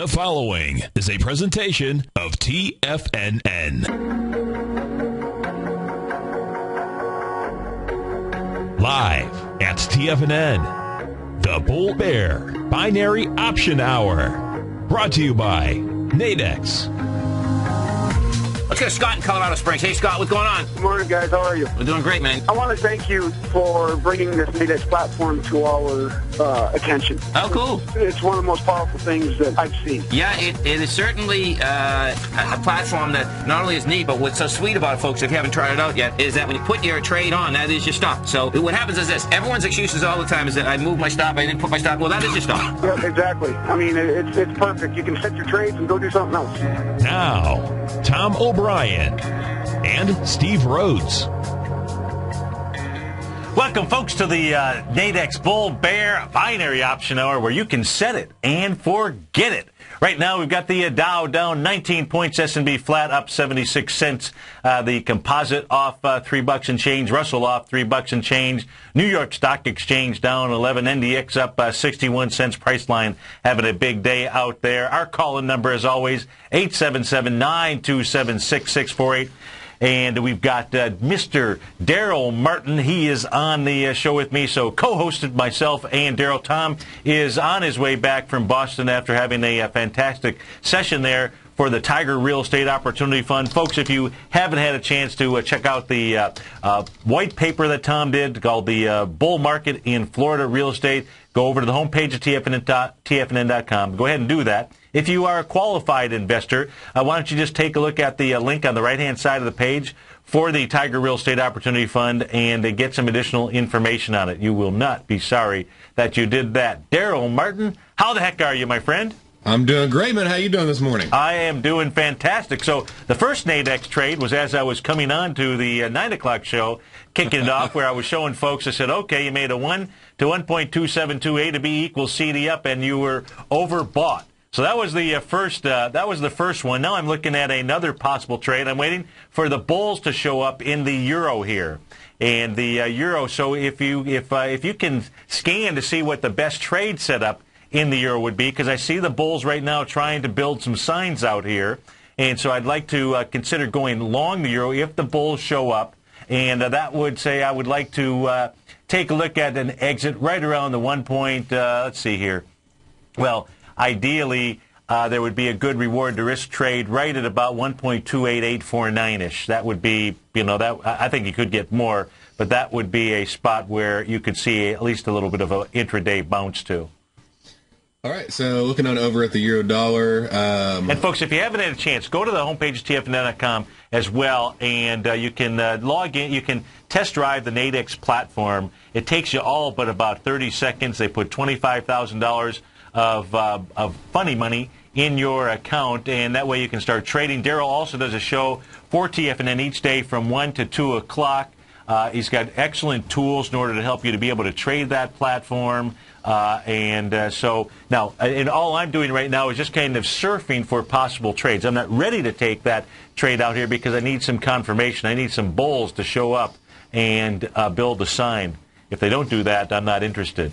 The following is a presentation of TFNN. Live at TFNN, the Bull Bear Binary Option Hour. Brought to you by Nadex. Let's go to Scott in Colorado Springs. Hey, Scott, what's going on? Good morning, guys. How are you? We're doing great, man. I want to thank you for bringing this Nadex platform to our attention. Oh, cool. It's one of the most powerful things that I've seen. Yeah, it is certainly a platform that not only is neat, but what's so sweet about it, folks, if you haven't tried it out yet, is that when you put your trade on, that is your stop. So what happens is this. Everyone's excuses all the time is that I moved my stop, I didn't put my stop. Well, that is your stop. Yeah, exactly. I mean, it's perfect. You can set your trades and go do something else. Now, Tom O'Brien and Steve Rhodes. Welcome, folks, to the Nadex Bull Bear Binary Option Hour, where you can set it and forget it. Right now, we've got the Dow down 19 points, S&P flat up 76 cents. The composite off $3 and change, Russell off $3 and change. New York Stock Exchange down 11, NDX up 61 cents. Priceline having a big day out there. Our call-in number, as always, 877-927-6648. And we've got Mr. Daryl Martin. He is on the show with me, so co-hosted myself and Daryl. Tom is on his way back from Boston after having a fantastic session there for the Tiger Real Estate Opportunity Fund. Folks, if you haven't had a chance to check out the white paper that Tom did called the Bull Market in Florida Real Estate, go over to the homepage of TFNN.com. Go ahead and do that. If you are a qualified investor, why don't you just take a look at the link on the right-hand side of the page for the Tiger Real Estate Opportunity Fund and get some additional information on it. You will not be sorry that you did that. Daryl Martin, how the heck are you, my friend? I'm doing great, man. How you doing this morning? I am doing fantastic. So the first Nadex trade was as I was coming on to the 9 o'clock show, kicking it off, where I was showing folks, I said, okay, you made a 1 to 1.272, A to B equals C to up, and you were overbought. So that was the first one. Now I'm looking at another possible trade. I'm waiting for the bulls to show up in the euro here, and the euro. So if you can scan to see what the best trade setup in the euro would be, because I see the bulls right now trying to build some signs out here, and so I'd like to consider going long the euro if the bulls show up, and that would say I would like to take a look at an exit right around the 1 point. Let's see here. Well, ideally, there would be a good reward to risk trade right at about 1.28849-ish. That would be, that I think you could get more, but that would be a spot where you could see at least a little bit of an intraday bounce to. All right, so looking on over at the euro dollar. And folks, if you haven't had a chance, go to the homepage of TFNN.com as well, and you can log in. You can test drive the Nadex platform. It takes you all but about 30 seconds. They put $25,000 of funny money in your account, and that way you can start trading. Daryl also does a show for TFNN each day from 1 to 2 o'clock. He's got excellent tools in order to help you to be able to trade that platform. So now, and all I'm doing right now is just kind of surfing for possible trades. I'm not ready to take that trade out here because I need some confirmation. I need some bulls to show up and build a sign. If they don't do that, I'm not interested.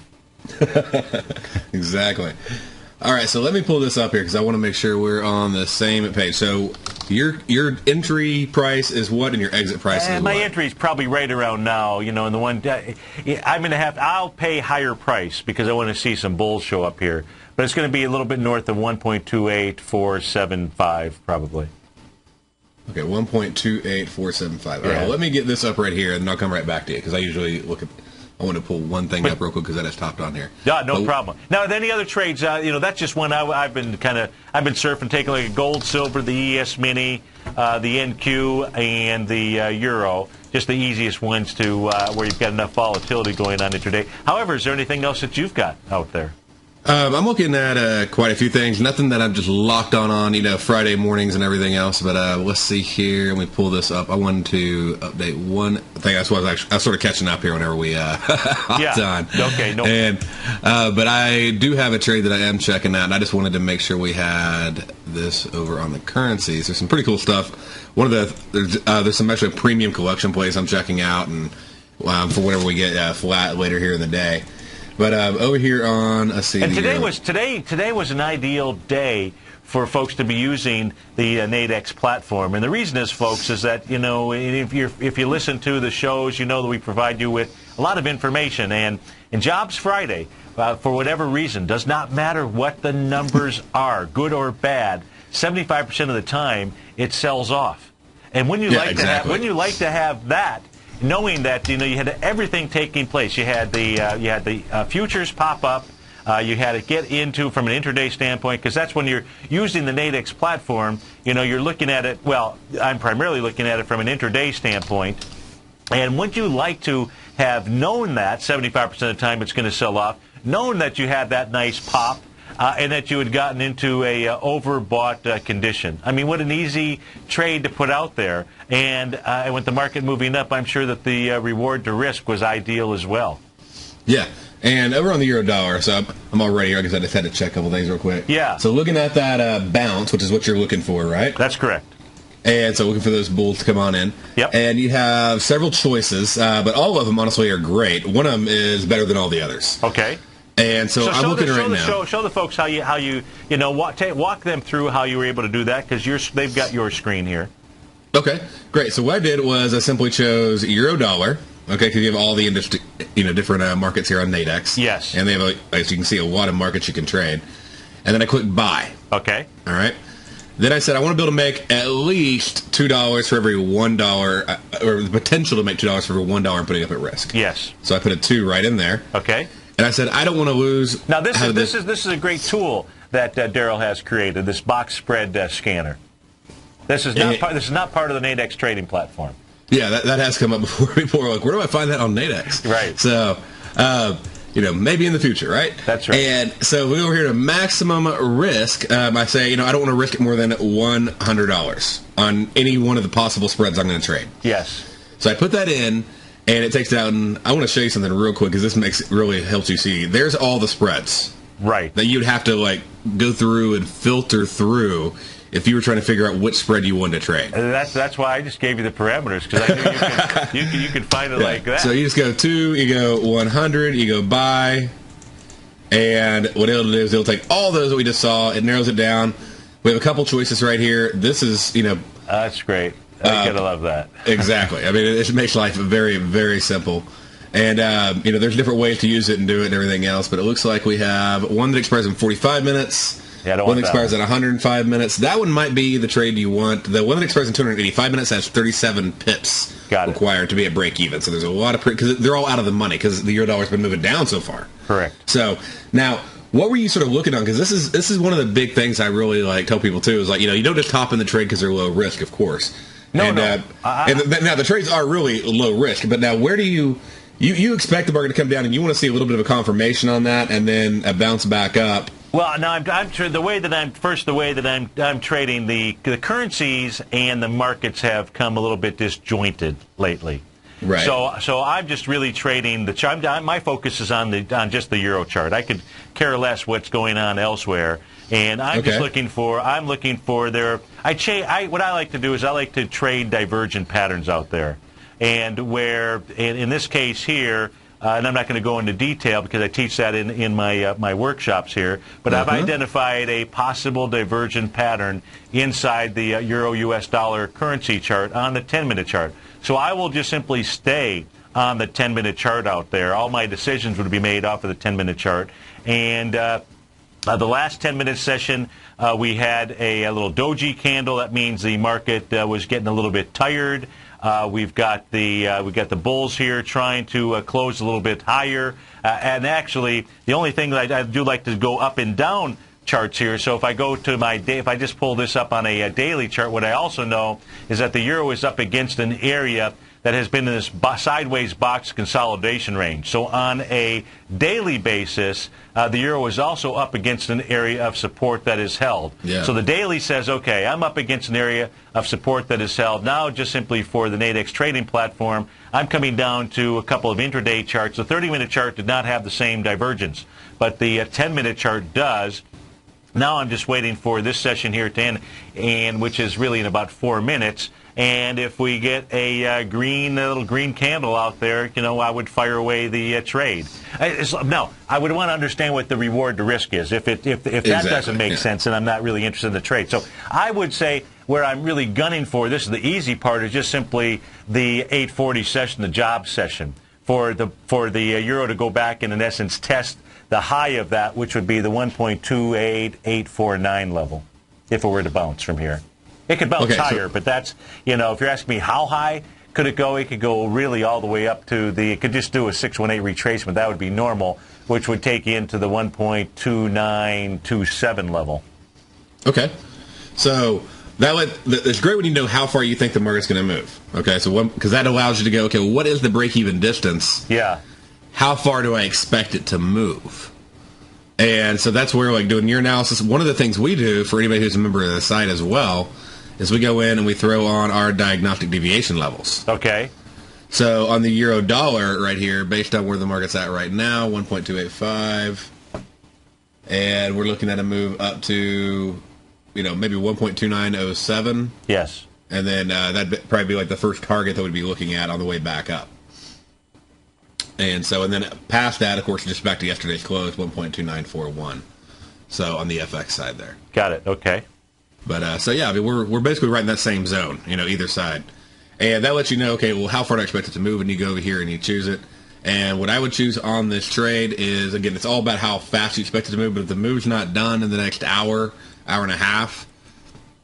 Exactly. All right, so let me pull this up here because I want to make sure we're on the same page. So your entry price is what, and your exit price is my what? entry is probably right around now. And the one I'll pay higher price because I want to see some bulls show up here, but it's going to be a little bit north of 1.28475 probably. Okay, 1.28475. All right, Yeah. well, let me get this up right here, and then I'll come right back to you because I usually look at. I want to pull one thing up real quick because that is topped on here. Yeah, no problem. Now, any other trades? That's just one I've been surfing, taking a look at gold, silver, the ES Mini, the NQ, and the Euro. Just the easiest ones to where you've got enough volatility going on intraday. However, is there anything else that you've got out there? I'm looking at quite a few things. Nothing that I'm just locked on, Friday mornings and everything else. But let's see here. Let me pull this up. I wanted to update one thing. That's why I was sort of catching up here whenever we hopped on. Okay. No. And but I do have a trade that I am checking out, and I just wanted to make sure we had this over on the currencies. There's some pretty cool stuff. There's some actually premium collection plays I'm checking out, and for whenever we get flat later here in the day. But over here on, let's see. And today was an ideal day for folks to be using the Nadex platform. And the reason is, folks, is that, if you listen to the shows, you know that we provide you with a lot of information. And Jobs Friday, for whatever reason, does not matter what the numbers are, good or bad, 75% of the time it sells off. And when you like to have that, knowing that you had everything taking place, you had the futures pop up. You had to get into from an intraday standpoint, because that's when you're using the Nadex platform. You're looking at it. Well, I'm primarily looking at it from an intraday standpoint. And wouldn't you like to have known that 75% of the time it's going to sell off, known that you had that nice pop, and that you had gotten into a overbought condition? I mean, what an easy trade to put out there. And with the market moving up, I'm sure that the reward to risk was ideal as well. Yeah. And over on the euro dollar, so I'm already here because I just had to check a couple things real quick. Yeah. So looking at that bounce, which is what you're looking for, right? That's correct. And so looking for those bulls to come on in. Yep. And you have several choices, but all of them, honestly, are great. One of them is better than all the others. Okay. And so I'm looking right now. Show the folks how you walk them through how you were able to do that, because they've got your screen here. Okay, great. So what I did was I simply chose euro dollar. Okay, because you have all the different markets here on Nadex. Yes. And they have, as you can see, a lot of markets you can trade. And then I clicked buy. Okay. All right. Then I said I want to be able to make at least $2 for every $1, or the potential to make $2 for every $1 I'm putting up at risk. Yes. So I put a 2 right in there. Okay. And I said I don't want to lose. Now this is a great tool that Daryl has created. This box spread scanner. This is not part of the Nadex trading platform. Yeah, that has come up before. People are like, where do I find that on Nadex? Right. So, maybe in the future, right? That's right. And so we go over here to maximum risk. I say, I don't want to risk it more than $100 on any one of the possible spreads I'm going to trade. Yes. So I put that in, and it takes it out. And I want to show you something real quick, because this really helps you see. There's all the spreads. Right. That you'd have to go through and filter through if you were trying to figure out which spread you wanted to trade. That's why I just gave you the parameters, because I knew you could find it like that. So you just go 2, you go 100, you go buy, and what it'll do is it'll take all those that we just saw, it narrows it down. We have a couple choices right here. This is, That's great. I gotta love that. Exactly. I mean, it makes life very, very simple. And, there's different ways to use it and do it and everything else, but it looks like we have one that expires in 45 minutes. Yeah, I don't one want that expires at 105 minutes. That one might be the trade you want. The one that expires in 285 minutes has 37 pips required to be at break even. So there's a lot of because they're all out of the money because the euro dollar's been moving down so far. Correct. So now, what were you sort of looking on? Because this is one of the big things I really tell people too. Is you don't just hop in the trade because they're low risk, of course. No. Now the trades are really low risk. But now, where do you expect the market to come down, and you want to see a little bit of a confirmation on that, and then a bounce back up? Well, now the way that I'm trading the currencies and the markets have come a little bit disjointed lately. Right. So I'm just really trading the chart. My focus is on just the euro chart. I could care less what's going on elsewhere, and I'm just looking for their. What I like to do is I like to trade divergent patterns out there, and where in this case here. And I'm not going to go into detail because I teach that in my workshops here. But I've identified a possible divergent pattern inside the euro-US dollar currency chart on the 10-minute chart. So I will just simply stay on the 10-minute chart out there. All my decisions would be made off of the 10-minute chart. And the last 10-minute session, we had a little doji candle. That means the market was getting a little bit tired. We've got the bulls here trying to close a little bit higher, and actually the only thing that I do like to go up and down charts here. So if I go to if I just pull this up on a daily chart, what I also know is that the euro is up against an area that has been in this sideways box consolidation range. So on a daily basis, the euro is also up against an area of support that is held. Yeah. So the daily says, okay, I'm up against an area of support that is held. Now, just simply for the Nadex trading platform, I'm coming down to a couple of intraday charts. The 30-minute chart did not have the same divergence, but the 10-minute chart does. Now I'm just waiting for this session here to end, and which is really in about 4 minutes. And if we get a little green candle out there, I would fire away the trade. No, I would want to understand what the reward to risk is. If that doesn't make sense, then I'm not really interested in the trade. So I would say where I'm really gunning for, this is the easy part, is just simply the 840 session, the job session, for the euro to go back and in essence test the high of that, which would be the 1.28849 level, if it were to bounce from here. It could bounce higher, but that's, if you're asking me how high could it go, it could go really all the way up to it could just do a 618 retracement. That would be normal, which would take you into the 1.2927 level. Okay. So it's great when you know how far you think the market's going to move. Okay, so because that allows you to go, okay, well, what is the break-even distance? Yeah. How far do I expect it to move? And so that's where, doing your analysis, one of the things we do for anybody who's a member of the site as well is we go in and we throw on our diagnostic deviation levels. Okay. So on the euro dollar right here, based on where the market's at right now, 1.285, and we're looking at a move up to, maybe 1.2907. Yes. And then that'd probably be the first target that we'd be looking at on the way back up. And then past that, of course, just back to yesterday's close, 1.2941. So on the FX side there. Got it. Okay. But we're basically right in that same zone, either side. And that lets you know, okay, well, how far do I expect it to move? And you go over here and you choose it. And what I would choose on this trade is, again, it's all about how fast you expect it to move. But if the move's not done in the next hour and a half,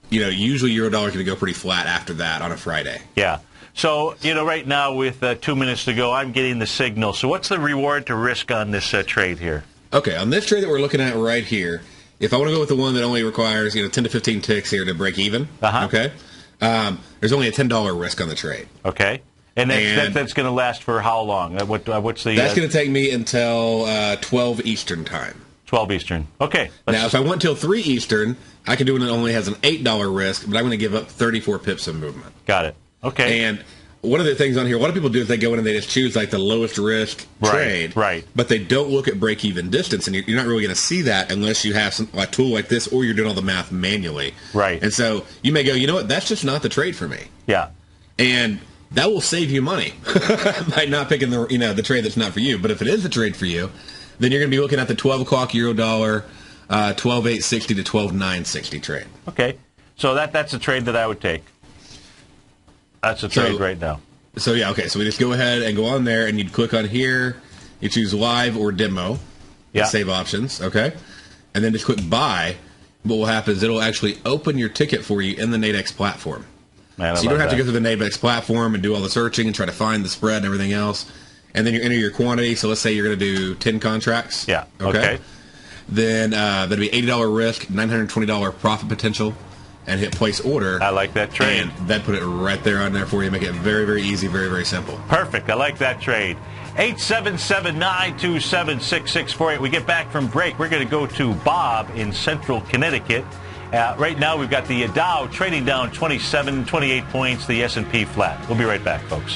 usually euro dollar is going to go pretty flat after that on a Friday. Yeah. So, right now with 2 minutes to go, I'm getting the signal. So what's the reward to risk on this trade here? Okay, on this trade that we're looking at right here, if I want to go with the one that only requires 10 to 15 ticks here to break even, okay, there's only a $10 risk on the trade. Okay. And that's going to last for how long? What's the? That's going to take me until 12 Eastern time. 12 Eastern. Okay. Now, if I went till 3 Eastern, I can do one that only has an $8 risk, but I'm going to give up 34 pips of movement. Got it. Okay. And one of the things on here, a lot of people do is they go in and they just choose the lowest risk trade. Right. But they don't look at break-even distance, and you're not really going to see that unless you have a tool like this or you're doing all the math manually. Right. And so you may go, you know what, that's just not the trade for me. Yeah. And that will save you money by not picking the trade that's not for you. But if it is the trade for you, then you're going to be looking at the 12 o'clock euro dollar, 12.860 to 12.960 trade. Okay. So that's a trade that I would take. That's a trade right now. So, yeah, okay. So we just go ahead and go on there, and you'd click on here. You choose live or demo. Yeah. Save options, okay? And then just click buy. What will happen is it'll actually open your ticket for you in the Nadex platform. Man, so you don't have to go through the Nadex platform and do all the searching and try to find the spread and everything else. And then you enter your quantity. So let's say you're going to do 10 contracts. Yeah, okay. Then that'd be $80 risk, $920 profit potential. And hit place order. I like that trade. And that put it right there on there for you. Make it very, very easy, very, very simple. Perfect. I like that trade. 877-927-6648. We get back from break. We're going to go to Bob in Central Connecticut. Right now we've got the Dow trading down 27, 28 points, the S&P flat. We'll be right back, folks.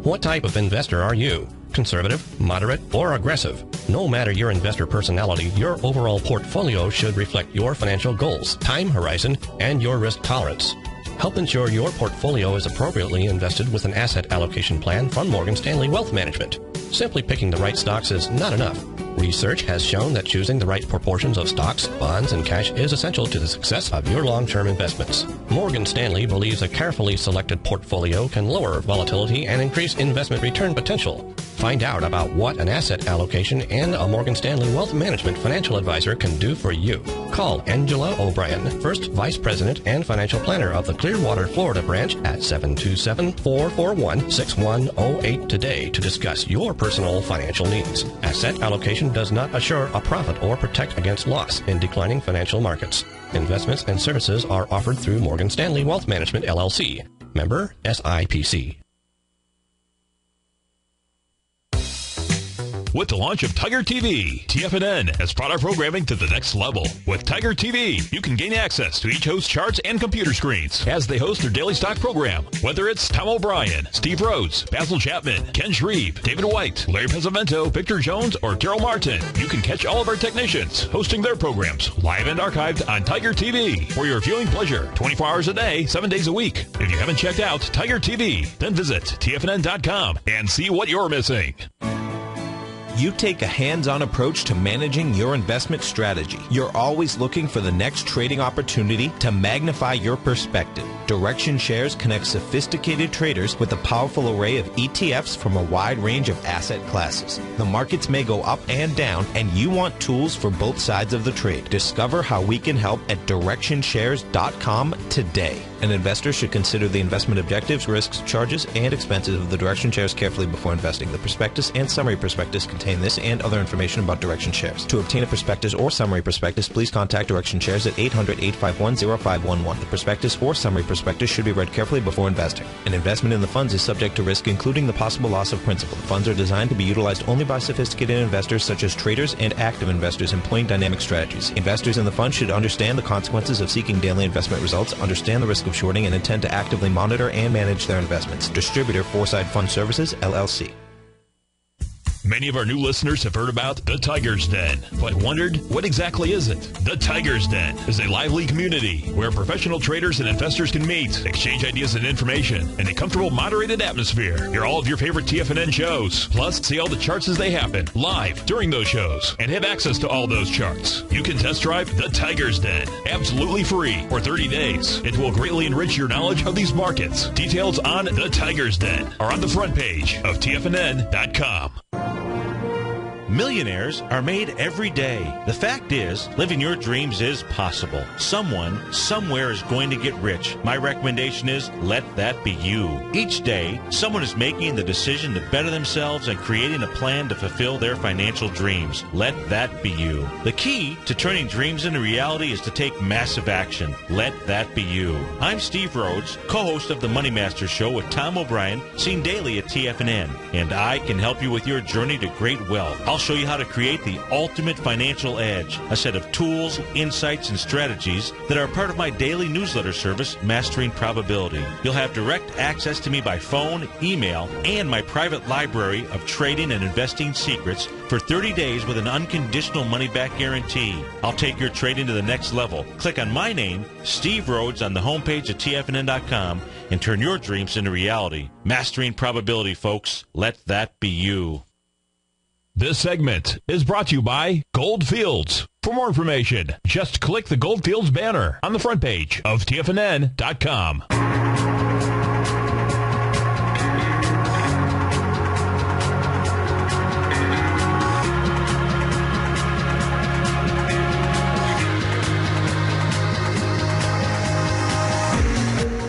What type of investor are you? Conservative, moderate, or aggressive? No matter your investor personality, your overall portfolio should reflect your financial goals, time horizon, and your risk tolerance. Help ensure your portfolio is appropriately invested with an asset allocation plan from Morgan Stanley Wealth Management. Simply picking the right stocks is not enough. Research has shown that choosing the right proportions of stocks, bonds, and cash is essential to the success of your long-term investments. Morgan Stanley believes a carefully selected portfolio can lower volatility and increase investment return potential. Find out about what an asset allocation and a Morgan Stanley Wealth Management financial advisor can do for you. Call Angela O'Brien, First Vice President and Financial Planner of the Clearwater, Florida branch at 727-441-6108 today to discuss your personal financial needs. Asset allocation does not assure a profit or protect against loss in declining financial markets. Investments and services are offered through Morgan Stanley Wealth Management, LLC. Member SIPC. with the launch of Tiger TV. TFNN has brought our programming to the next level. With Tiger TV, you can gain access to each host's charts and computer screens as they host their daily stock program. Whether it's Tom O'Brien, Steve Rhodes, Basil Chapman, Ken Shreve, David White, Larry Pesavento, Victor Jones, or Daryl Martin, you can catch all of our technicians hosting their programs live and archived on Tiger TV for your viewing pleasure 24 hours a day, 7 days a week. If you haven't checked out Tiger TV, then visit TFNN.com and see what you're missing. You take a hands-on approach to managing your investment strategy. You're always looking for the next trading opportunity to magnify your perspective. Direction Shares connects sophisticated traders with a powerful array of ETFs from a wide range of asset classes. The markets may go up and down, and you want tools for both sides of the trade. Discover how we can help at DirectionShares.com today. An investor should consider the investment objectives, risks, charges, and expenses of the Direction Shares carefully before investing. The prospectus and summary prospectus contain this and other information about Direction Shares. To obtain a prospectus or summary prospectus, please contact Direction Shares at 800-851-0511. The prospectus or summary prospectus should be read carefully before investing. An investment in the funds is subject to risk, including the possible loss of principal. The funds are designed to be utilized only by sophisticated investors such as traders and active investors employing dynamic strategies. Investors in the fund should understand the consequences of seeking daily investment results, understand the risk of shorting, and intend to actively monitor and manage their investments. Distributor, Foreside Fund Services, LLC. Many of our new listeners have heard about the Tiger's Den, but wondered, what exactly is it? The Tiger's Den is a lively community where professional traders and investors can meet, exchange ideas and information in a comfortable, moderated atmosphere. Hear all of your favorite TFNN shows, plus see all the charts as they happen, live during those shows, and have access to all those charts. You can test drive the Tiger's Den, absolutely free, for 30 days. It will greatly enrich your knowledge of these markets. Details on the Tiger's Den are on the front page of TFNN.com. Millionaires are made every day. The fact is, living your dreams is possible. Someone, somewhere is going to get rich. My recommendation is, let that be you. Each day, someone is making the decision to better themselves and creating a plan to fulfill their financial dreams. Let that be you. The key to turning dreams into reality is to take massive action. Let that be you. I'm Steve Rhodes, co-host of the Money Master Show with Tom O'Brien, seen daily at TFNN, and I can help you with your journey to great wealth. I'll show you how to create the ultimate financial edge, a set of tools, insights, and strategies that are part of my daily newsletter service, Mastering Probability. You'll have direct access to me by phone, email, and my private library of trading and investing secrets for 30 days with an unconditional money-back guarantee. I'll take your trading to the next level. Click on my name, Steve Rhodes, on the homepage of TFNN.com and turn your dreams into reality. Mastering Probability, folks. Let that be you. This segment is brought to you by Goldfields. For more information, just click the Goldfields banner on the front page of TFNN.com.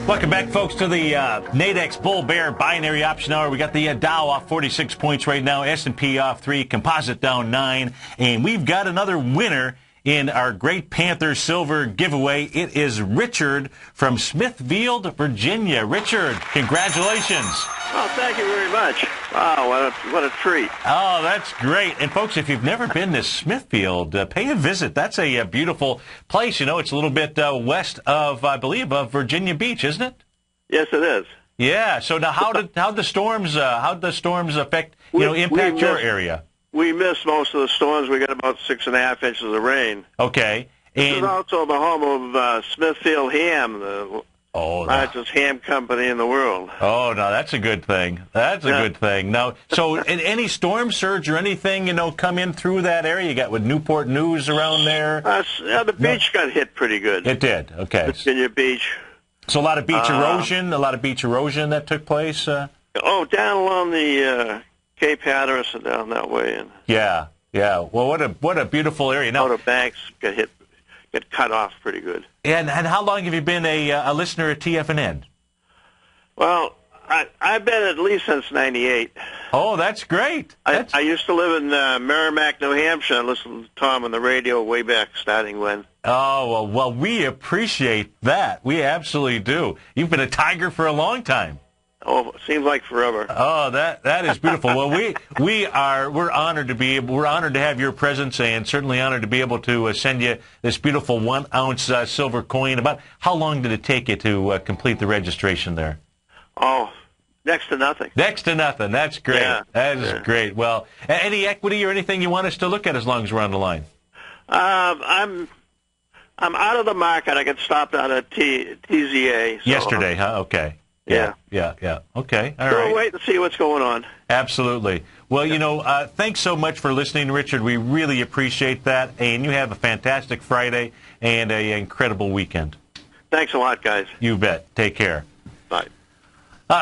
Welcome back, folks, to the Nadex Bull Bear Binary Option Hour. We got the Dow off 46 points right now, S&P off 3, Composite down 9, and we've got another winner in our Great Panther Silver giveaway. It is Richard from Smithfield, Virginia. Richard, congratulations. Oh, thank you very much. Wow, what a treat. Oh, that's great. And, folks, if you've never been to Smithfield, pay a visit. That's a beautiful place. You know, it's a little bit west of, I believe, of Virginia Beach, isn't it? Yes, it is. Yeah. So now, how'd the storms affect, impact your area? We missed most of the storms. We got about 6.5 inches of rain. Okay. This is also the home of Smithfield Ham, the largest ham company in the world. Oh, no, that's a good thing. That's a good thing. Now, so any storm surge or anything, come in through that area? You got with Newport News around there? The beach got hit pretty good. It did. Okay. Virginia Beach. So a lot of beach erosion that took place? Down along the Cape Hatteras and down that way. And yeah. Well, what a beautiful area. Now, Outer Banks get cut off pretty good. And how long have you been a listener at TFNN? Well, I've been at least since '98. Oh, that's great. I used to live in Merrimack, New Hampshire. I listened to Tom on the radio way back, starting when. Oh, well, we appreciate that. We absolutely do. You've been a Tiger for a long time. Oh, it seems like forever. Oh, that is beautiful. Well, we're honored to have your presence, and certainly honored to be able to send you this beautiful 1 ounce silver coin. About how long did it take you to complete the registration there? Oh, next to nothing. Next to nothing. That's great. Yeah. That is great. Well, any equity or anything you want us to look at as long as we're on the line? I'm out of the market. I got stopped out at TZA. So, yesterday, huh? Okay. Yeah. Okay. All right. So we'll wait and see what's going on. Absolutely. Well, thanks so much for listening, Richard. We really appreciate that. And you have a fantastic Friday and an incredible weekend. Thanks a lot, guys. You bet. Take care. Bye.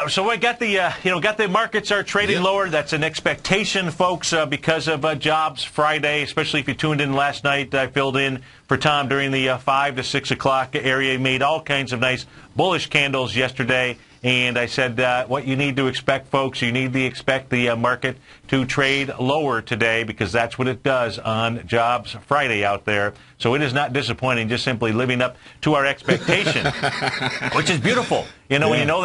So we got the markets are trading lower. That's an expectation, folks, because of Jobs Friday, especially if you tuned in last night. I filled in for Tom during the 5 to 6 o'clock area. He made all kinds of nice bullish candles yesterday. And I said what you need to expect, folks, you need to expect the market to trade lower today because that's what it does on Jobs Friday out there. So it is not disappointing, just simply living up to our expectation, which is beautiful. When you know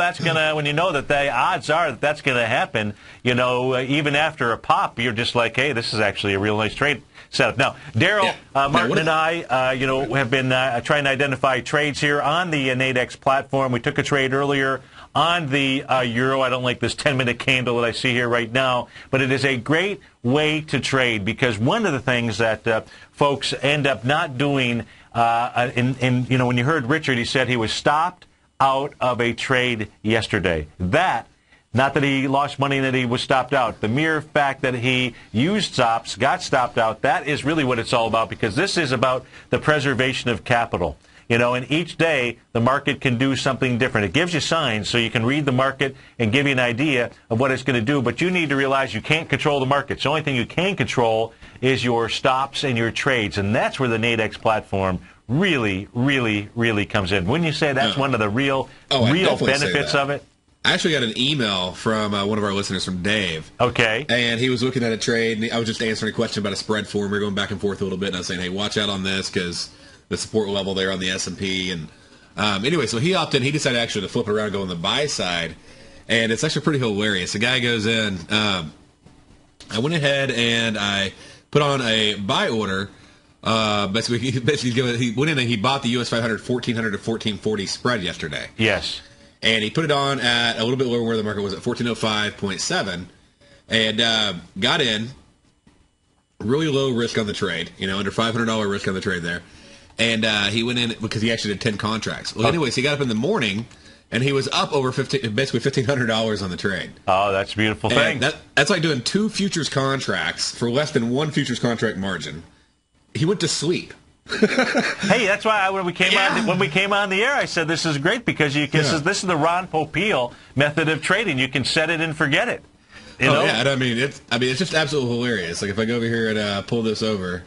when you know that the odds are that that's going to happen, even after a pop, you're just like, hey, this is actually a real nice trade setup. Now, Daryl, Martin, and I, have been trying to identify trades here on the Nadex platform. We took a trade earlier on the euro. I don't like this 10-minute candle that I see here right now, but it is a great way to trade because one of the things that folks end up not doing, when you heard Richard, he said he was stopped out of a trade yesterday. Not that he lost money and that he was stopped out. The mere fact that he used stops, got stopped out, that is really what it's all about because this is about the preservation of capital. And each day the market can do something different. It gives you signs so you can read the market and give you an idea of what it's going to do. But you need to realize you can't control the markets. The only thing you can control is your stops and your trades. And that's where the Nadex platform really, really, really comes in. Wouldn't you say that's one of the real benefits of it? I actually got an email from one of our listeners, from Dave. Okay. And he was looking at a trade, and I was just answering a question about a spread for him. We were going back and forth a little bit, and I was saying, hey, watch out on this because the support level there on the S&P. And anyway, so he opted in. He decided actually to flip it around and go on the buy side. And it's actually pretty hilarious. The guy goes in. I went ahead and I put on a buy order. Basically, he went in and he bought the US 500 1400 to 1440 spread yesterday. Yes. And he put it on at a little bit lower where the market was at 1405.7 and got in. Really low risk on the trade, under $500 risk on the trade there. And he went in because he actually did 10 contracts. Well, anyways, he got up in the morning, and he was up over basically $1,500 on the trade. Oh, that's a beautiful thing. That's like doing 2 futures contracts for less than 1 futures contract margin. He went to sleep. Hey, that's why when we came on the air, I said this is great because this is the Ron Popeil method of trading. You can set it and forget it. Yeah, and it's just absolutely hilarious. Like if I go over here and pull this over.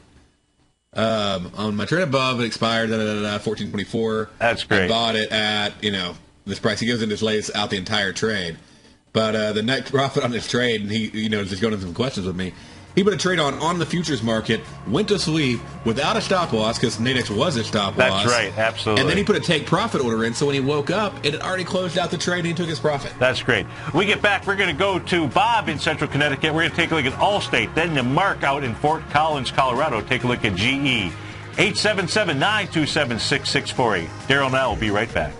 On my trade above, it expired at 14.24. That's great. I bought it at this price. He goes in and lays out the entire trade, but the net profit on this trade, and he just going into some questions with me. He put a trade on the futures market, went to sleep without a stop loss because Nadex was a stop loss. That's right, absolutely. And then he put a take profit order in, so when he woke up, it had already closed out the trade and he took his profit. That's great. When we get back, we're going to go to Bob in Central Connecticut. We're going to take a look at Allstate. Then to Mark out in Fort Collins, Colorado. Take a look at GE. 877-927-6648. Daryl and I will be right back.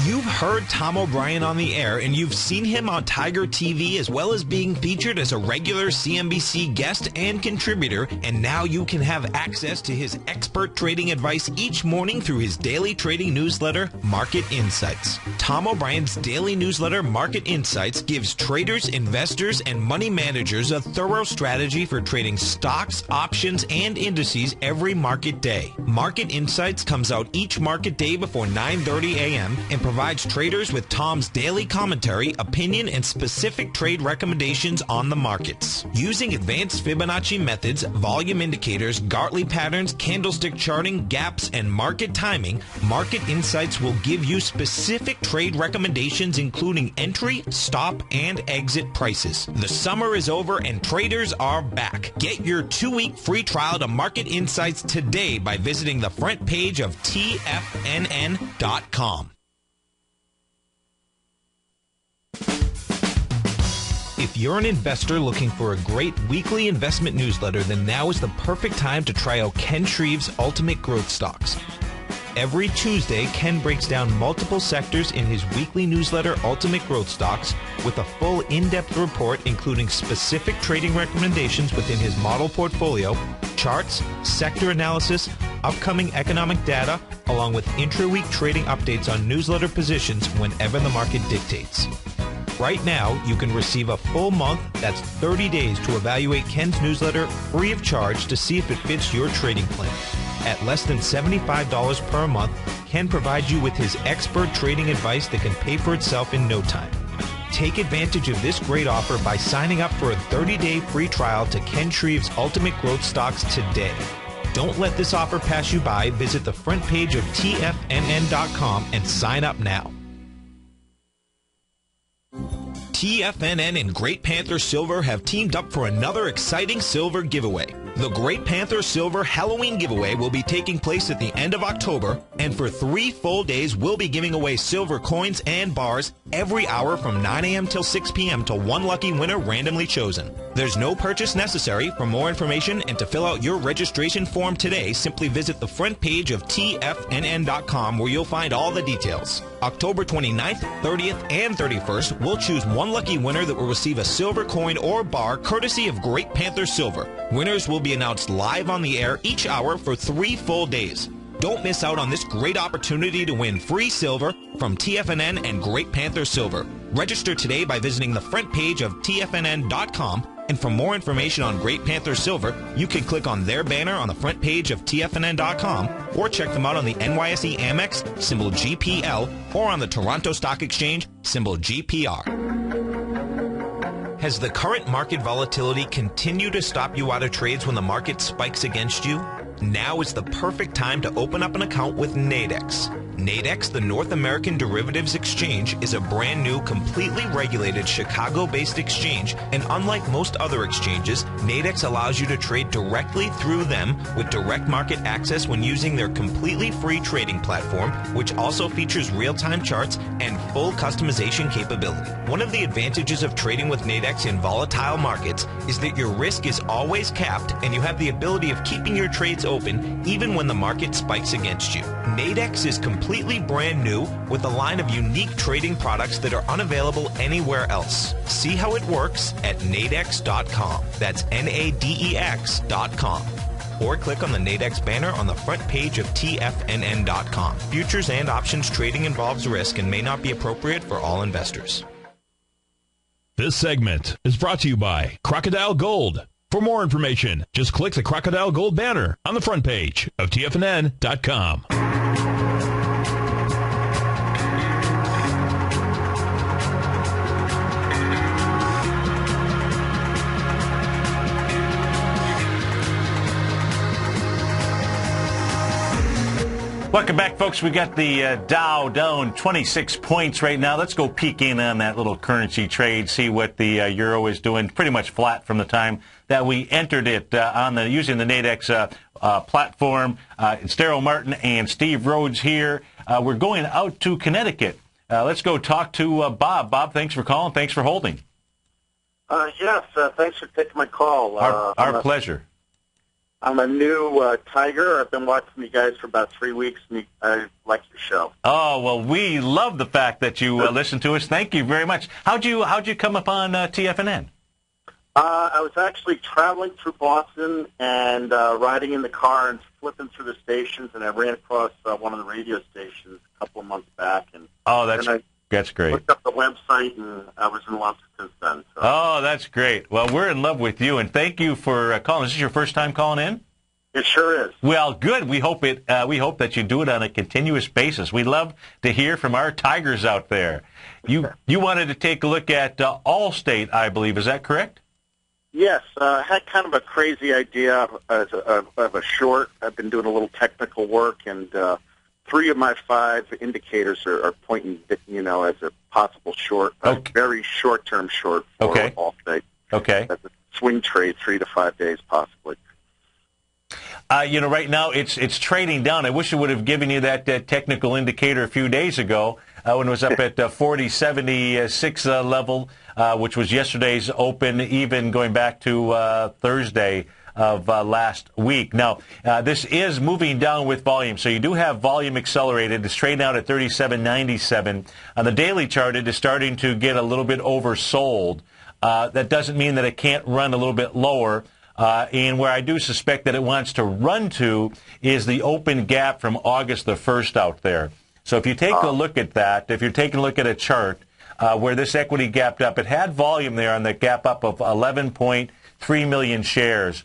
You've heard Tom O'Brien on the air, and you've seen him on Tiger TV, as well as being featured as a regular CNBC guest and contributor, and now you can have access to his expert trading advice each morning through his daily trading newsletter, Market Insights. Tom O'Brien's daily newsletter, Market Insights, gives traders, investors, and money managers a thorough strategy for trading stocks, options, and indices every market day. Market Insights comes out each market day before 9:30 a.m. and provides traders with Tom's daily commentary, opinion, and specific trade recommendations on the markets. Using advanced Fibonacci methods, volume indicators, Gartley patterns, candlestick charting, gaps, and market timing, Market Insights will give you specific trade recommendations including entry, stop, and exit prices. The summer is over and traders are back. Get your 2-week free trial to Market Insights today by visiting the front page of TFNN.com. If you're an investor looking for a great weekly investment newsletter, then now is the perfect time to try out Ken Shreve's Ultimate Growth Stocks. Every Tuesday, Ken breaks down multiple sectors in his weekly newsletter, Ultimate Growth Stocks, with a full in-depth report including specific trading recommendations within his model portfolio, charts, sector analysis, upcoming economic data, along with intra-week trading updates on newsletter positions whenever the market dictates. Right now, you can receive a full month, that's 30 days, to evaluate Ken's newsletter free of charge to see if it fits your trading plan. At less than $75 per month, Ken provides you with his expert trading advice that can pay for itself in no time. Take advantage of this great offer by signing up for a 30-day free trial to Ken Shreve's Ultimate Growth Stocks today. Don't let this offer pass you by. Visit the front page of TFNN.com and sign up now. TFNN and Great Panther Silver have teamed up for another exciting silver giveaway. The Great Panther Silver Halloween giveaway will be taking place at the end of October, and for 3 full days, we'll be giving away silver coins and bars every hour from 9 a.m. till 6 p.m. to one lucky winner randomly chosen. There's no purchase necessary. For more information and to fill out your registration form today, simply visit the front page of TFNN.com where you'll find all the details. October 29th, 30th, and 31st, we'll choose one lucky winner that will receive a silver coin or bar courtesy of Great Panther Silver. Winners will be announced live on the air each hour for 3 full days. Don't miss out on this great opportunity to win free silver from TFNN and Great Panther Silver. Register today by visiting the front page of TFNN.com, and for more information on Great Panther Silver, you can click on their banner on the front page of TFNN.com or check them out on the NYSE Amex, symbol GPL, or on the Toronto Stock Exchange, symbol GPR. Has the current market volatility continued to stop you out of trades when the market spikes against you? Now is the perfect time to open up an account with Nadex. Nadex, the North American Derivatives Exchange, is a brand new, completely regulated Chicago-based exchange, and unlike most other exchanges, Nadex allows you to trade directly through them with direct market access when using their completely free trading platform, which also features real-time charts and full customization capability. One of the advantages of trading with Nadex in volatile markets is that your risk is always capped and you have the ability of keeping your trades open even when the market spikes against you. Nadex is completely brand new with a line of unique trading products that are unavailable anywhere else. See how it works at nadex.com. That's Nadex.com. Or click on the Nadex banner on the front page of TFNN.com. Futures and options trading involves risk and may not be appropriate for all investors. This segment is brought to you by Crocodile Gold. For more information, just click the Crocodile Gold banner on the front page of TFNN.com. Welcome back, folks. We got the Dow down 26 points right now. Let's go peek in on that little currency trade, see what the euro is doing. Pretty much flat from the time that we entered it using the Nadex platform. It's Darryl Martin and Steve Rhodes here. We're going out to Connecticut. Let's go talk to Bob. Bob, thanks for calling. Thanks for holding. Yes, thanks for taking my call. Our pleasure. I'm a new Tiger. I've been watching you guys for about 3 weeks, and I like your show. Oh, well, we love the fact that you listen to us. Thank you very much. How'd you come upon TFNN? I was actually traveling through Boston and riding in the car and flipping through the stations, and I ran across one of the radio stations a couple of months back. And that's great. Looked up the website, and I was in love since then. So. Oh, that's great. Well, we're in love with you, and thank you for calling. Is this your first time calling in? It sure is. Well, good. We hope that you do it on a continuous basis. We love to hear from our Tigers out there. You wanted to take a look at Allstate, I believe. Is that correct? Yes. I had kind of a crazy idea of a short. I've been doing a little technical work, and 3 of my 5 indicators are pointing, as a possible short, a very short-term short for Allstate. Okay. That's a swing trade, 3 to 5 days possibly. Right now it's trading down. I wish I would have given you that technical indicator a few days ago when it was up at 40.76 level, which was yesterday's open, even going back to Thursday of last week. Now, this is moving down with volume, so you do have volume accelerated. It's trading out at 37.97. On the daily chart, it is starting to get a little bit oversold. That doesn't mean that it can't run a little bit lower. And where I do suspect that it wants to run to is the open gap from August the 1st out there. So if you take a look at that, if you're taking a look at a chart where this equity gapped up, it had volume there on the gap up of 11.3 million shares.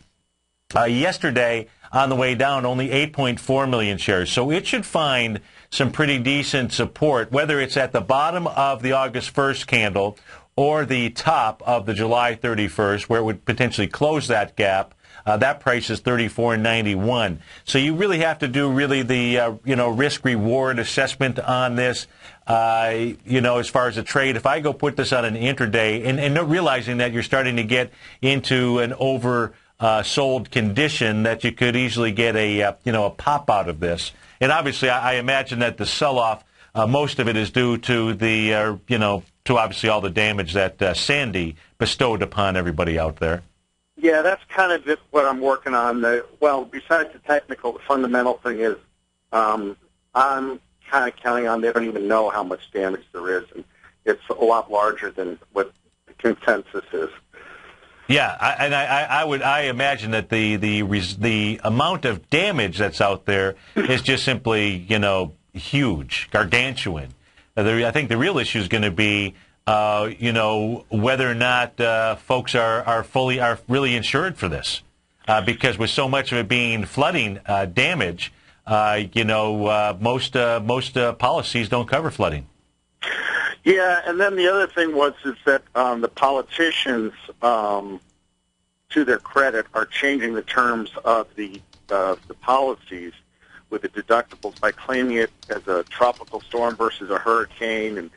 Yesterday, on the way down, only 8.4 million shares. So it should find some pretty decent support, whether it's at the bottom of the August 1st candle or the top of the July 31st, where it would potentially close that gap. That price is $34.91. So you really have to do the risk-reward assessment on this. As far as a trade, if I go put this on an intraday, and realizing that you're starting to get into an oversold condition, that you could easily get a pop out of this. And obviously, I imagine that the sell-off, most of it is due to the to obviously all the damage that Sandy bestowed upon everybody out there. Yeah, that's kind of just what I'm working on. Besides the technical, the fundamental thing is I'm kind of counting on they don't even know how much damage there is, and it's a lot larger than what the consensus is. Yeah, I imagine that the amount of damage that's out there is just simply huge, gargantuan. I think the real issue is going to be, whether or not folks are really insured for this, because with so much of it being flooding damage, most policies don't cover flooding. Yeah, and then the other thing is that the politicians, to their credit, are changing the terms of the policies with the deductibles by claiming it as a tropical storm versus a hurricane, and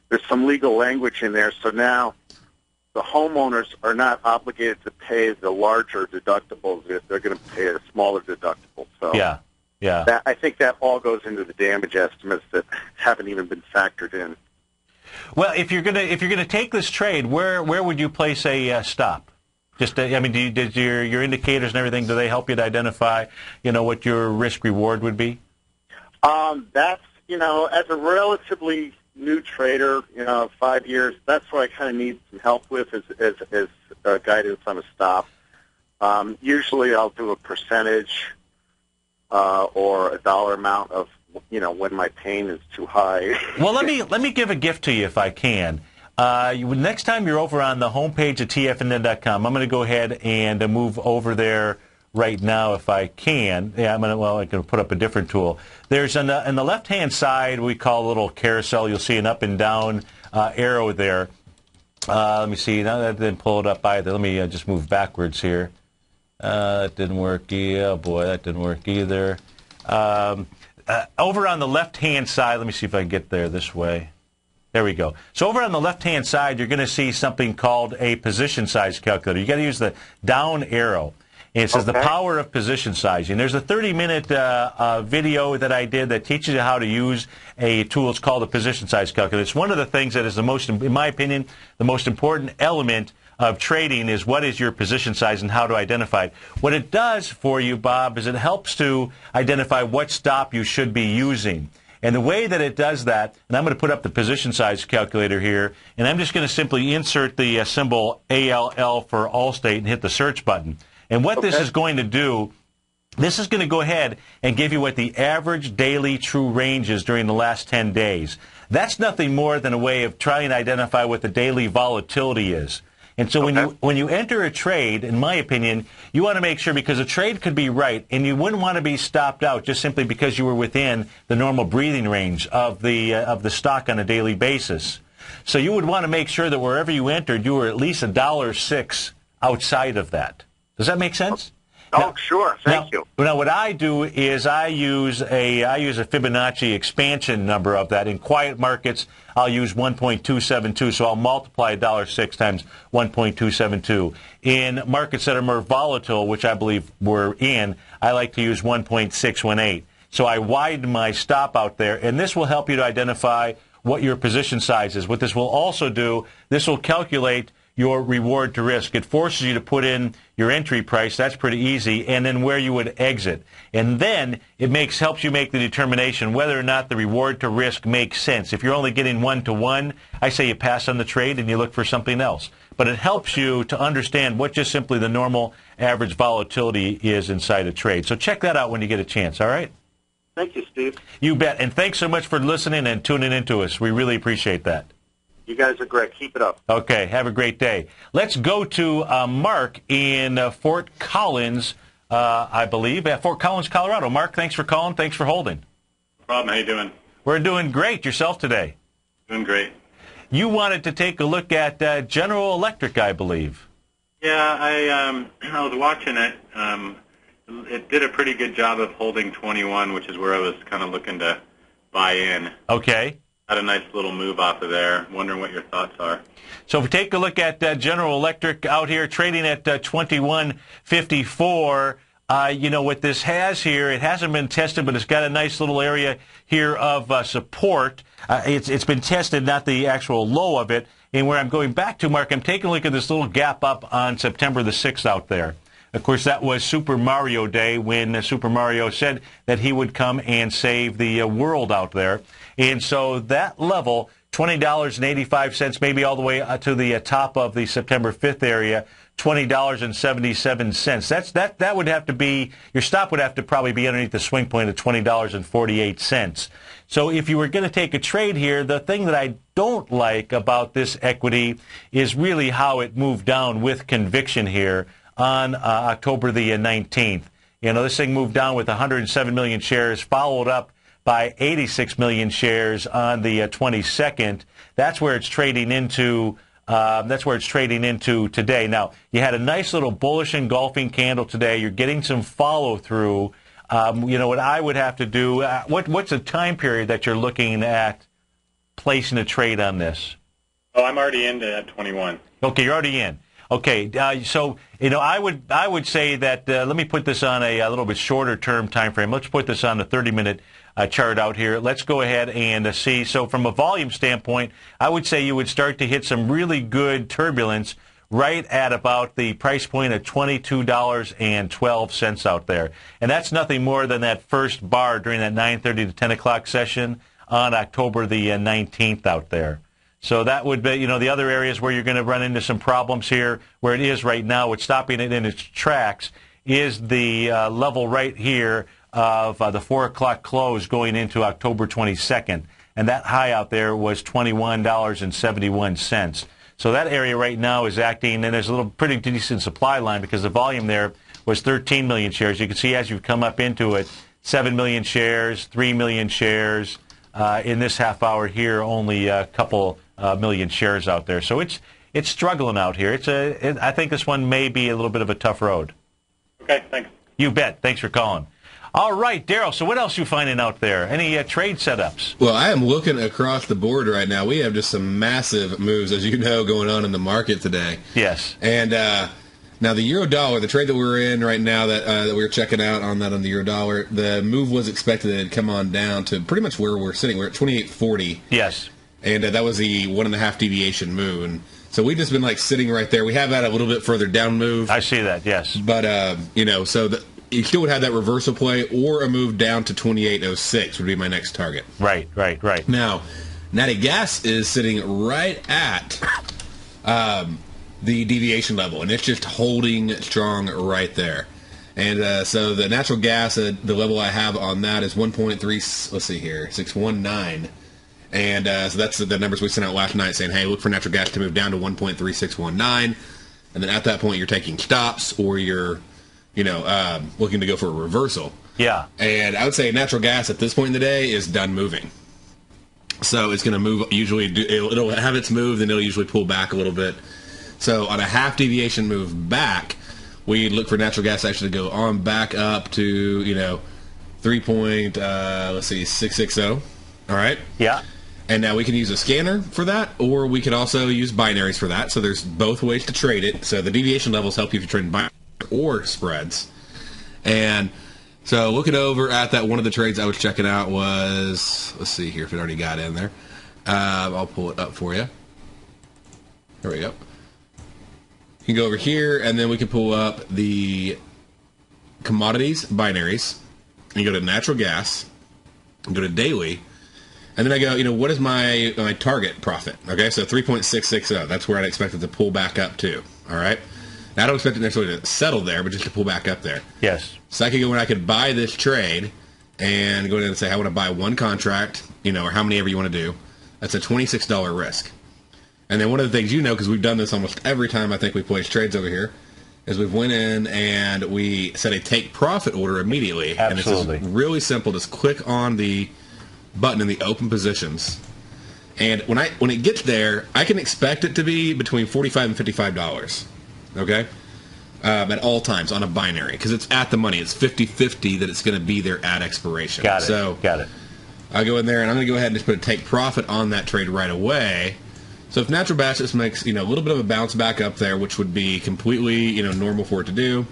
there's some legal language in there. So now the homeowners are not obligated to pay the larger deductibles; they're going to pay a smaller deductible. So yeah. I think that all goes into the damage estimates that haven't even been factored in. Well, if you're gonna take this trade, where would you place a stop? Just, does your indicators and everything, do they help you to identify, what your risk reward would be? That's, as a relatively new trader, 5 years, that's what I kind of need some help with as guidance on a stop. Usually I'll do a percentage or a dollar amount of, when my pain is too high. Well, let me give a gift to you if I can. Next time you're over on the homepage of tfnn.com, I'm going to go ahead and move over there right now if I can. Yeah, I can put up a different tool. There's on the left-hand side, we call a little carousel. You'll see an up and down arrow there. Let me see. Now that didn't pull it up either. Let me just move backwards here. That didn't work. Oh, boy, that didn't work either. Over on the left-hand side, let me see if I can get there this way. There we go. So over on the left-hand side, you're going to see something called a position size calculator. You got to use the down arrow. And it says the power of position sizing. There's a 30-minute video that I did that teaches you how to use a tool. It's called a position size calculator. It's one of the things that is the most, in my opinion, the most important element of trading is what is your position size and how to identify it. What it does for you, Bob, is it helps to identify what stop you should be using. And the way that it does that, and I'm going to put up the position size calculator here, and I'm just going to simply insert the symbol ALL for Allstate and hit the search button. And what this is going to do, this is going to go ahead and give you what the average daily true range is during the last 10 days. That's nothing more than a way of trying to identify what the daily volatility is. And so when you enter a trade, in my opinion, you want to make sure, because a trade could be right, and you wouldn't want to be stopped out just simply because you were within the normal breathing range of the stock on a daily basis. So you would want to make sure that wherever you entered, you were at least $1.06 outside of that. Does that make sense? Oh, sure. Thank you. Now, what I do is I use a Fibonacci expansion number of that. In quiet markets, I'll use 1.272, so I'll multiply $1.06 times 1.272. In markets that are more volatile, which I believe we're in, I like to use 1.618. So I widen my stop out there, and this will help you to identify what your position size is. What this will also do, this will calculate your reward to risk. It forces you to put in your entry price. That's pretty easy. And then where you would exit. And then it helps you make the determination whether or not the reward to risk makes sense. If you're only getting 1-to-1, I say you pass on the trade and you look for something else. But it helps you to understand what just simply the normal average volatility is inside a trade. So check that out when you get a chance, all right? Thank you, Steve. You bet. And thanks so much for listening and tuning into us. We really appreciate that. You guys are great. Keep it up. Okay. Have a great day. Let's go to Mark in Fort Collins, I believe, at Fort Collins, Colorado. Mark, thanks for calling. Thanks for holding. No problem. How you doing? We're doing great. Yourself today? Doing great. You wanted to take a look at General Electric, I believe. Yeah, I was watching it. It did a pretty good job of holding 21, which is where I was kind of looking to buy in. Okay. Had a nice little move off of there. Wondering what your thoughts are. So if we take a look at General Electric out here trading at 21.54, you know what this has here, it hasn't been tested, but it's got a nice little area here of support. It's been tested, not the actual low of it. And where I'm going back to, Mark, I'm taking a look at this little gap up on September the 6th out there. Of course, that was Super Mario Day when Super Mario said that he would come and save the world out there. And so that level, $20.85, maybe all the way to the top of the September 5th area, $20.77. That would have to be, your stop would have to probably be underneath the swing point of $20.48. So if you were going to take a trade here, the thing that I don't like about this equity is really how it moved down with conviction here on October the 19th. You know, this thing moved down with 107 million shares, followed up by 86 million shares on the 22nd. That's where it's trading into. Today. Now, you had a nice little bullish engulfing candle today. You're getting some follow through. You know what I would have to do? What's the time period that you're looking at placing a trade on this? Oh, I'm already into at 21. Okay, you're already in. Okay, so you know, I would say that let me put this on a little bit shorter term time frame. Let's put this on a 30-minute chart out here. Let's go ahead and see. So from a volume standpoint, I would say you would start to hit some really good turbulence right at about the price point of $22.12 out there, and that's nothing more than that first bar during that 9:30 to 10 o'clock session on October the 19th out there. So that would be, you know, the other areas where you're going to run into some problems here, where it is right now, what's stopping it in its tracks is the level right here of the 4 o'clock close going into October 22nd. And that high out there was $21.71. So that area right now is acting, and there's a little pretty decent supply line because the volume there was 13 million shares. You can see as you've come up into it, 7 million shares, 3 million shares. In this half hour here, only a couple million shares out there. So it's struggling out here. I think this one may be a little bit of a tough road. Okay, thanks. You bet. Thanks for calling. All right, Daryl, so what else are you finding out there? Any trade setups? Well, I am looking across the board right now. We have just some massive moves, as you know, going on in the market today. Yes. And now the euro dollar, the trade that we're in right now that we were checking out on the euro dollar, the move was expected that it'd come on down to pretty much where we're sitting. We're at 28.40. Yes. And that was the 1.5 deviation move. And so we've just been like sitting right there. We have had a little bit further down move. I see that, yes. But, you know, so you still would have that reversal play or a move down to 28.06 would be my next target. Right. Now, Natty Gas is sitting right at the deviation level, and it's just holding strong right there. And so the natural gas, the level I have on that is 1.3, let's see here, 619. And so that's the numbers we sent out last night saying, hey, look for natural gas to move down to 1.3619. And then at that point, you're taking stops or you're, looking to go for a reversal. Yeah. And I would say natural gas at this point in the day is done moving. So it's going to move, usually it'll have its move, then it'll usually pull back a little bit. So on a half deviation move back, we look for natural gas actually to go on back up to, 660. All right? Yeah. And now we can use a scanner for that, or we can also use binaries for that. So there's both ways to trade it. So the deviation levels help you if you're trading binaries or spreads. And so looking over at that, one of the trades I was checking out was, let's see here if it already got in there. I'll pull it up for you. There we go. You can go over here, and then we can pull up the commodities, binaries, and you go to natural gas, and go to daily, and then I go, what is my target profit? Okay, so 3.660. That's where I'd expect it to pull back up to. All right? Now, I don't expect it necessarily to settle there, but just to pull back up there. Yes. So I could go and I could buy this trade and go in and say, I want to buy one contract, or how many ever you want to do. That's a $26 risk. And then one of the things because we've done this almost every time I think we place trades over here, is we've went in and we set a take profit order immediately. Absolutely. And it's really simple. Just click on the button in the open positions. And when it gets there, I can expect it to be between $45 and $55. Okay? At all times on a binary. Because it's at the money. It's 50-50 that it's going to be there at expiration. Got it. So Got it. I'll go in there and I'm going to go ahead and just put a take profit on that trade right away. So if natural gas just makes, a little bit of a bounce back up there, which would be completely, normal for it to do,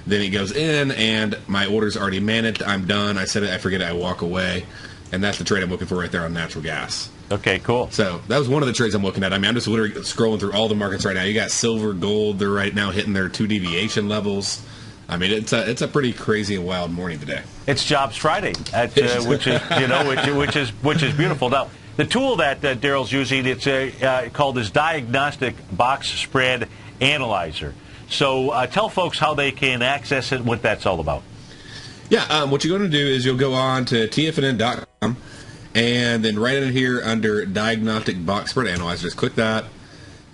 then it goes in and my order's already managed. I'm done. I said it. I forget it. I walk away. And that's the trade I'm looking for right there on natural gas. Okay, cool. So that was one of the trades I'm looking at. I mean, I'm just literally scrolling through all the markets right now. You got silver, gold. They're right now hitting their 2 deviation levels. I mean, it's a pretty crazy and wild morning today. It's Jobs Friday, which is beautiful. Now, the tool that Daryl's using, it's called his Diagnostic Box Spread Analyzer. So tell folks how they can access it, what that's all about. Yeah, what you're going to do is you'll go on to tfnn.com, and then right in here under Diagnostic Box Spread Analyzer, just click that,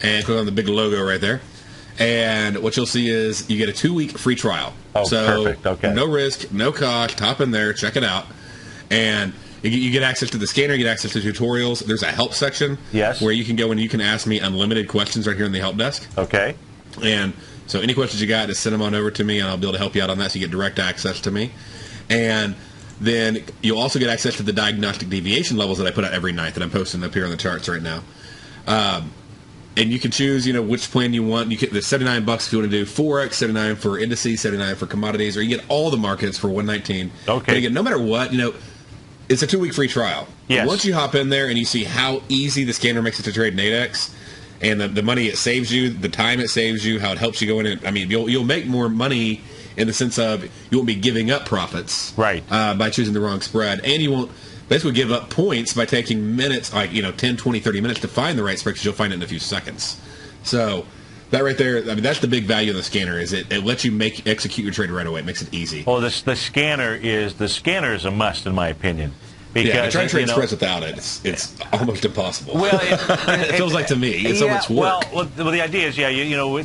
and click on the big logo right there. And what you'll see is you get a 2-week free trial. Oh, so perfect. Okay. No risk, no cost. Hop in there, check it out. And you get access to the scanner, you get access to tutorials. There's a help section where you can go and you can ask me unlimited questions right here in the help desk. Okay. And so any questions you got, just send them on over to me, and I'll be able to help you out on that so you get direct access to me. And then you'll also get access to the diagnostic deviation levels that I put out every night that I'm posting up here on the charts right now. And you can choose, which plan you want. You get the $79 if you want to do Forex, $79 for indices, $79 for commodities, or you get all the markets for $119. Okay. But again, no matter what, it's a 2-week free trial. Yes. Once you hop in there and you see how easy the scanner makes it to trade Nadex, and the money it saves you, the time it saves you, how it helps you go in and, I mean, you'll make more money in the sense of you won't be giving up profits by choosing the wrong spread, and you won't basically give up points by taking minutes, like 10, 20, 30 minutes to find the right spread, because you'll find it in a few seconds. So that right there, I mean, that's the big value of the scanner, is it lets you execute your trade right away. It makes it easy. Well, the scanner is a must, in my opinion. Because trying to trade spreads without it, it's almost impossible. Well, it feels like to me, it's so much work. Well, the idea is,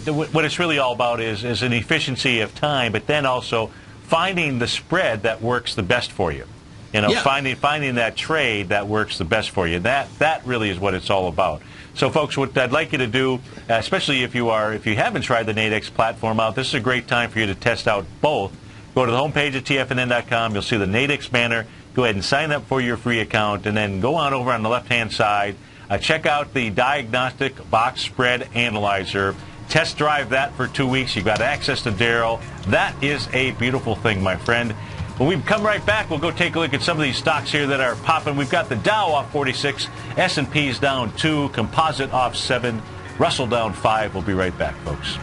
what it's really all about is an efficiency of time, but then also finding the spread that works the best for you. Finding that trade that works the best for you. That really is what it's all about. So, folks, what I'd like you to do, especially if you haven't tried the Nadex platform out, this is a great time for you to test out both. Go to the homepage at tfnn.com. You'll see the Nadex banner. Go ahead and sign up for your free account, and then go on over on the left-hand side. Check out the Diagnostic Box Spread Analyzer. Test drive that for 2 weeks. You've got access to Daryl. That is a beautiful thing, my friend. When we come right back, we'll go take a look at some of these stocks here that are popping. We've got the Dow off 46, S&P's down 2, Composite off 7, Russell down 5. We'll be right back, folks.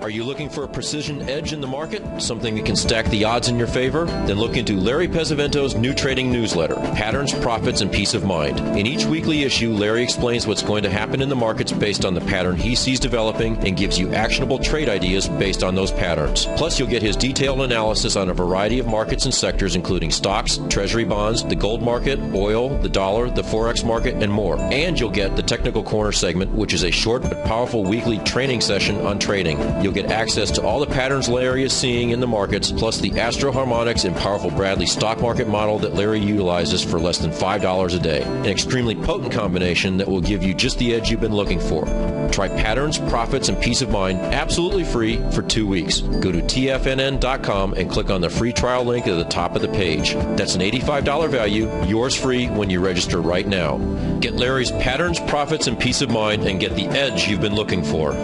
Are you looking for a precision edge in the market? Something that can stack the odds in your favor? Then look into Larry Pesavento's new trading newsletter, Patterns, Profits, and Peace of Mind. In each weekly issue, Larry explains what's going to happen in the markets based on the pattern he sees developing and gives you actionable trade ideas based on those patterns. Plus, you'll get his detailed analysis on a variety of markets and sectors, including stocks, treasury bonds, the gold market, oil, the dollar, the forex market, and more. And you'll get the Technical Corner segment, which is a short but powerful weekly training session on trading. You'll get access to all the patterns Larry is seeing in the markets, plus the Astro Harmonics and powerful Bradley stock market model that Larry utilizes for less than $5 a day. An extremely potent combination that will give you just the edge you've been looking for. Try Patterns, Profits, and Peace of Mind absolutely free for 2 weeks. Go to tfnn.com and click on the free trial link at the top of the page. That's an $85 value, yours free when you register right now. Get Larry's Patterns, Profits, and Peace of Mind and get the edge you've been looking for.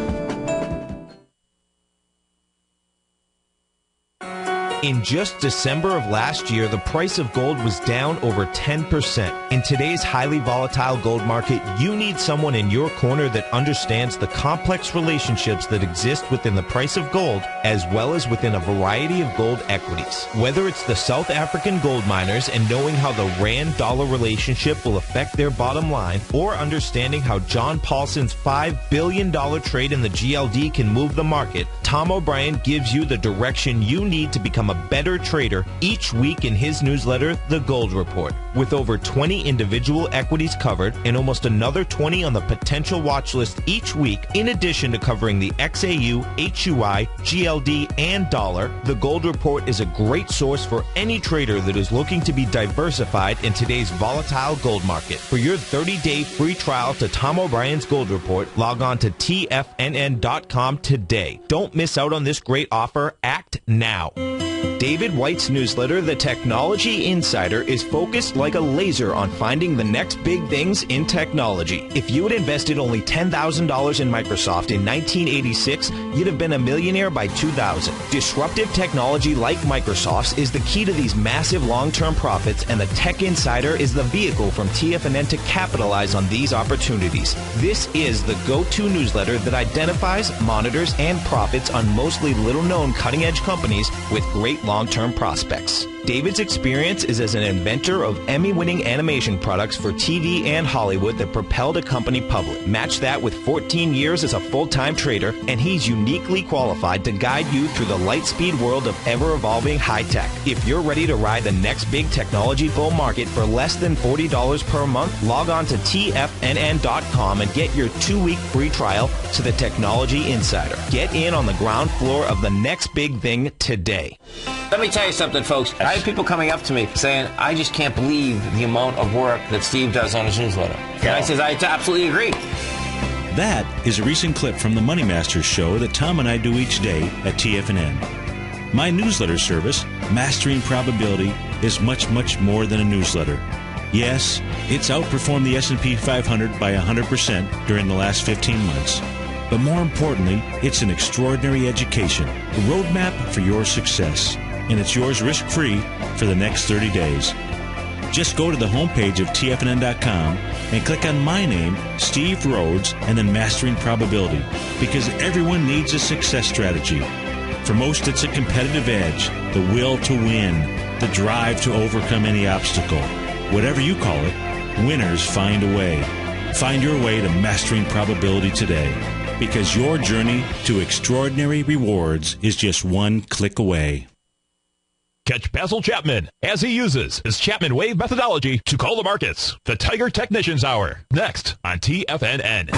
In just December of last year, the price of gold was down over 10%. In today's highly volatile gold market, you need someone in your corner that understands the complex relationships that exist within the price of gold, as well as within a variety of gold equities. Whether it's the South African gold miners and knowing how the Rand-dollar relationship will affect their bottom line, or understanding how John Paulson's $5 billion trade in the GLD can move the market, Tom O'Brien gives you the direction you need to become a better trader each week in his newsletter, The Gold Report. With over 20 individual equities covered and almost another 20 on the potential watch list each week, in addition to covering the XAU, HUI, GLD, and dollar, The Gold Report is a great source for any trader that is looking to be diversified in today's volatile gold market. For your 30-day free trial to Tom O'Brien's Gold Report, log on to tfnn.com today. Don't miss out on this great offer. Act now. David White's newsletter, The Technology Insider, is focused like a laser on finding the next big things in technology. If you had invested only $10,000 in Microsoft in 1986, you'd have been a millionaire by 2000. Disruptive technology like Microsoft's is the key to these massive long-term profits, and the Tech Insider is the vehicle from TFNN to capitalize on these opportunities. This is the go-to newsletter that identifies, monitors, and profits on mostly little-known cutting-edge companies with great long-term prospects. David's experience is as an inventor of Emmy-winning animation products for TV and Hollywood that propelled a company public. Match that with 14 years as a full-time trader, and he's uniquely qualified to guide you through the light-speed world of ever-evolving high-tech. If you're ready to ride the next big technology bull market for less than $40 per month, log on to tfnn.com and get your 2-week free trial to the Technology Insider. Get in on the ground floor of the next big thing today. Let me tell you something, folks. I have people coming up to me saying, I just can't believe the amount of work that Steve does on his newsletter. And I says, I absolutely agree. That is a recent clip from the Money Masters show that Tom and I do each day at TFNN. My newsletter service, Mastering Probability, is much, much more than a newsletter. Yes, it's outperformed the S&P 500 by 100% during the last 15 months. But more importantly, it's an extraordinary education, a roadmap for your success. And it's yours risk-free for the next 30 days. Just go to the homepage of TFNN.com and click on my name, Steve Rhodes, and then Mastering Probability, because everyone needs a success strategy. For most, it's a competitive edge, the will to win, the drive to overcome any obstacle. Whatever you call it, winners find a way. Find your way to Mastering Probability today, because your journey to extraordinary rewards is just one click away. Catch Basil Chapman as he uses his Chapman Wave methodology to call the markets. The Tiger Technicians Hour, next on TFNN.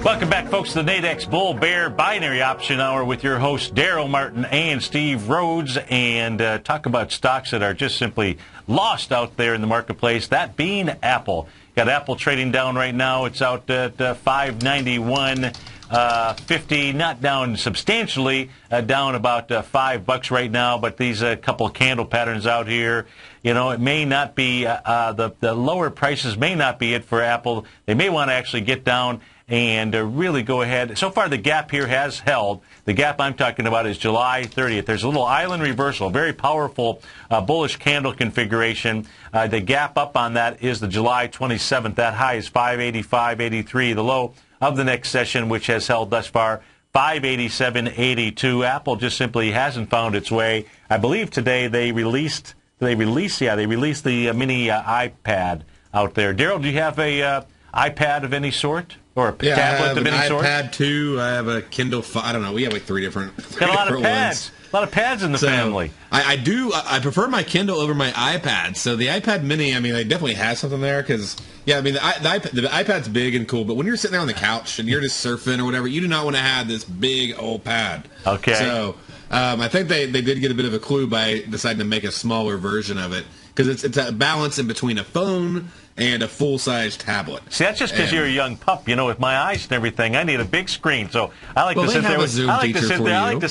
Welcome back, folks, to the Nadex Bull Bear Binary Option Hour with your hosts, Darryl Martin and Steve Rhodes, and talk about stocks that are just simply lost out there in the marketplace, that being Apple. Got Apple trading down right now. It's out at $591.50, not down substantially, down about $5 right now, but these couple candle patterns out here, you know, it may not be, the lower prices may not be it for Apple. They may want to actually get down and really go ahead. So far, the gap here has held. The gap I'm talking about is July 30th. There's a little island reversal, very powerful bullish candle configuration. The gap up on that is the July 27th. That high is 585.83. The low of the next session, which has held thus far, 587.82. Apple just simply hasn't found its way. I believe today they released the mini iPad out there. Daryl, do you have a iPad of any sort? Or a tablet of any sort? I have an iPad 2. I have a Kindle 5. I don't know. We have like three different Got a lot of ones. pads. A lot of pads in the family. I do. I prefer my Kindle over my iPad. So the iPad Mini, I mean, it definitely has something there because, yeah, I mean, the iPad's big and cool, but when you're sitting there on the couch and you're just surfing or whatever, you do not want to have this big old pad. Okay. So I think they did get a bit of a clue by deciding to make a smaller version of it because it's a balance in between a phone and a full-size tablet. See, that's just because you're a young pup. You know, with my eyes and everything, I need a big screen. So I like to sit there with. I like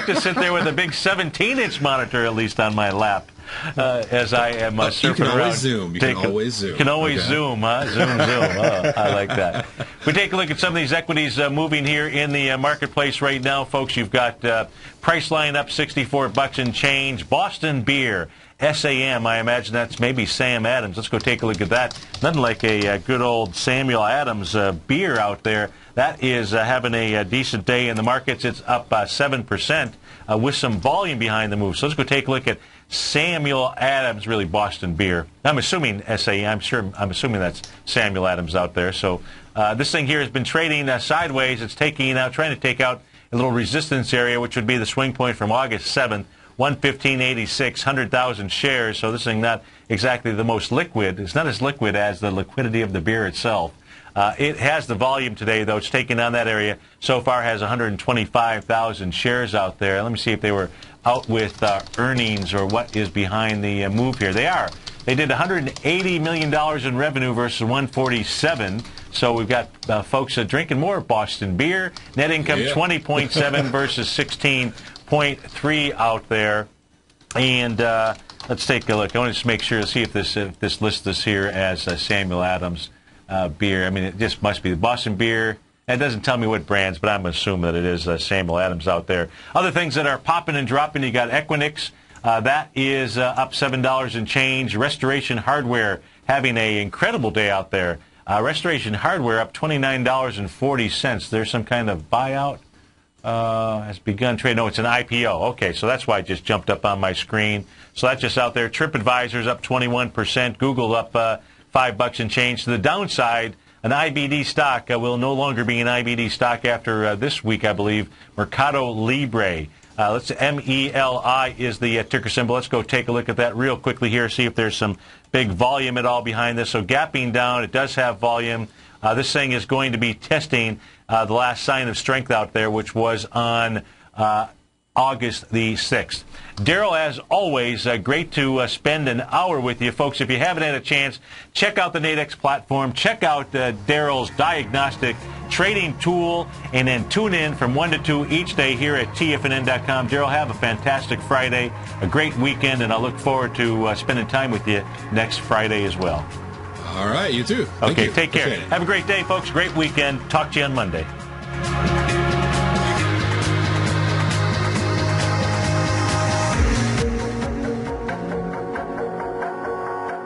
to sit there with a big 17-inch monitor at least on my lap as I am surfing around. You can always zoom. You can always zoom, huh? Zoom. Oh, I like that. We take a look at some of these equities moving here in the marketplace right now, folks. You've got Priceline up $64 and change. Boston Beer. SAM, I imagine that's maybe Sam Adams. Let's go take a look at that. Nothing like a good old Samuel Adams beer out there. That is having a decent day in the markets. It's up 7% with some volume behind the move. So let's go take a look at Samuel Adams, really Boston Beer. I'm assuming SAM. I'm assuming that's Samuel Adams out there. So this thing here has been trading sideways. It's trying to take out a little resistance area, which would be the swing point from August 7th. 115.86, 100,000 shares, so this thing not exactly the most liquid. It's not as liquid as the liquidity of the beer itself. It has the volume today, though. It's taken on that area. So far has 125,000 shares out there. Let me see if they were out with earnings or what is behind the move here. They are. They did $180 million in revenue versus 147. So we've got folks drinking more Boston Beer. Net income 20.7 versus 16.3 out there. And let's take a look. I want to just make sure to see if this lists this here as Samuel Adams beer. I mean, it just must be the Boston Beer. It doesn't tell me what brands, but I'm assuming that it is Samuel Adams out there. Other things that are popping and dropping, you got Equinix. That is up $7 and change. Restoration Hardware having an incredible day out there. Restoration Hardware up $29.40. There's some kind of buyout. Has begun trade. No, it's an IPO. Okay, so that's why it just jumped up on my screen. So that's just out there. TripAdvisor's up 21%. Google up $5 and change. To the downside, an IBD stock will no longer be an IBD stock after this week, I believe. Mercado Libre. MELI is the ticker symbol. Let's go take a look at that real quickly here, see if there's some big volume at all behind this. So gapping down, it does have volume. This thing is going to be testing the last sign of strength out there, which was on August the 6th. Daryl, as always, great to spend an hour with you. Folks, if you haven't had a chance, check out the Nadex platform. Check out Daryl's diagnostic trading tool, and then tune in from 1 to 2 each day here at TFNN.com. Daryl, have a fantastic Friday, a great weekend, and I look forward to spending time with you next Friday as well. All right, you too. Okay, take care. Have a great day, folks. Great weekend. Talk to you on Monday.